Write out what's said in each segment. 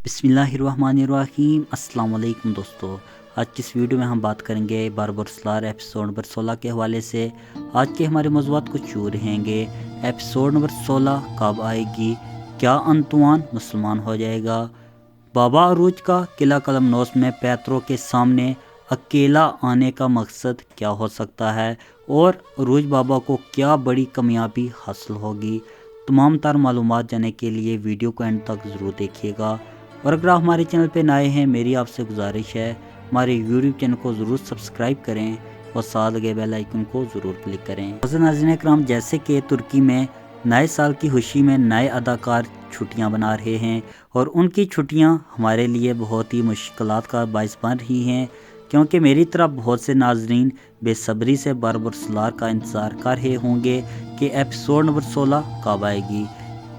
बिस्मिल्लाहिर्रहमानिर्रहीम। अस्सलाम वालेकुम दोस्तों, आज की इस वीडियो में हम बात करेंगे बारबरसलार एपिसोड नंबर 16 के हवाले से। आज के हमारे मौज़ूआत कुछ यूँ रहेंगे। एपिसोड नंबर 16 कब आएगी? क्या अंतुआन मुसलमान हो जाएगा? बाबा अरूज का किला कलमनोस में पैतरों के सामने अकेला आने का मकसद क्या हो सकता है और अरूज बाबा को क्या बड़ी कामयाबी हासिल होगी? तमाम तर मालूमात जानने के लिए वीडियो को एंड तक ज़रूर देखिएगा। और अगर आप हमारे चैनल पे नए हैं, मेरी आपसे गुजारिश है हमारे यूट्यूब चैनल को ज़रूर सब्सक्राइब करें और साथ लगे बेल आइकन को ज़रूर क्लिक करें। नाज़रीन इकराम, जैसे कि तुर्की में नए साल की खुशी में नए अदाकार छुट्टियां बना रहे हैं और उनकी छुट्टियां हमारे लिए बहुत ही मुश्किलात का बायस बन रही हैं, क्योंकि मेरी तरफ बहुत से नाजरीन बेसब्री से बारबरसलार का इंतज़ार कर रहे होंगे कि एपिसोड नंबर 16 कब आएगी।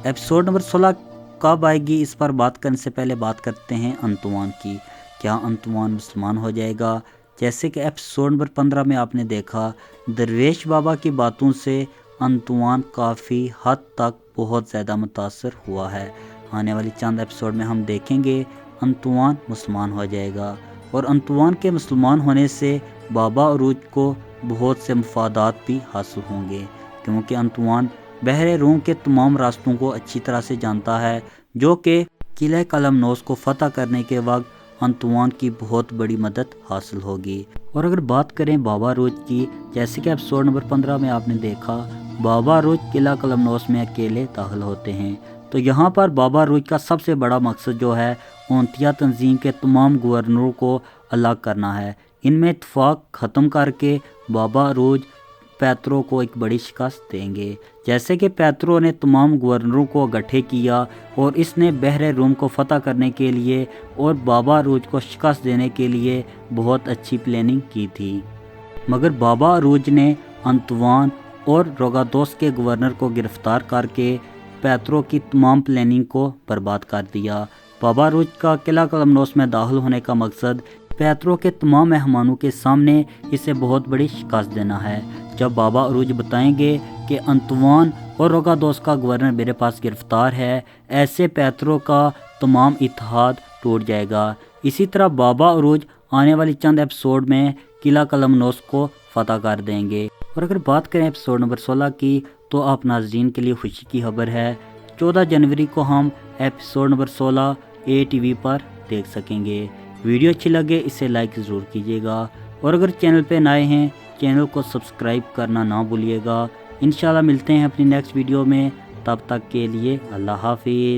एपिसोड नंबर 16 कब आएगी, इस पर बात करने से पहले बात करते हैं अंतुआन की। क्या अंतुआन मुसलमान हो जाएगा? जैसे कि एपिसोड नंबर 15 में आपने देखा, दरवेश बाबा की बातों से अंतुआन काफ़ी हद तक बहुत ज़्यादा मुतासर हुआ है। आने वाली चंद एपिसोड में हम देखेंगे अंतुआन मुसलमान हो जाएगा और अंतुआन के मुसलमान होने से बाबा अरूज को बहुत से मफादात भी हासिल होंगे, क्योंकि अंतुआन बहरे रूम के तमाम रास्तों को अच्छी तरह से जानता है, जो कि किले कलमनोस को फतह करने के वक्त अंतुआन की बहुत बड़ी मदद हासिल होगी। और अगर बात करें बाबा अरूज की, जैसे कि एपिसोड नंबर 15 में आपने देखा, बाबा अरूज किला कलमनोस में अकेले दाखिल होते हैं। तो यहाँ पर बाबा अरूज का सबसे बड़ा मकसद जो है ओंतिया तंजीम के तमाम गवर्नरों को अलग करना है। इनमें इत्तफाक ख़त्म करके बाबा अरूज पैतरों को एक बड़ी शिकस्त देंगे। जैसे कि पैतरों ने तमाम गवर्नरों को इकट्ठे किया और इसने बहरे रूम को फतह करने के लिए और बाबा अरूज को शिकस्त देने के लिए बहुत अच्छी प्लानिंग की थी, मगर बाबा अरूज ने अंतुआन और रोगादोस के गवर्नर को गिरफ्तार करके पैतरों की तमाम प्लानिंग को बर्बाद कर दिया। बाबा अरूज का किला कलमनोस में दाखिल होने का मकसद पैतरों के तमाम मेहमानों के सामने इसे बहुत बड़ी शिकस्त देना है। जब बाबा अरूज बताएंगे कि अंतुआन और रोगादोस का गवर्नर मेरे पास गिरफ्तार है, ऐसे पैतरों का तमाम इत्तेहाद टूट जाएगा। इसी तरह बाबा अरूज आने वाली चंद एपिसोड में किला कलमनोस को फतह कर देंगे। और अगर बात करें एपिसोड नंबर 16 की, तो आप नाजरीन के लिए खुशी की खबर है, 14 जनवरी को हम एपिसोड नंबर 16 ATV पर देख सकेंगे। वीडियो अच्छी लगे इसे लाइक ज़रूर कीजिएगा और अगर चैनल पे नए हैं चैनल को सब्सक्राइब करना ना भूलिएगा। इंशाल्लाह मिलते हैं अपनी नेक्स्ट वीडियो में, तब तक के लिए अल्लाह हाफिज़।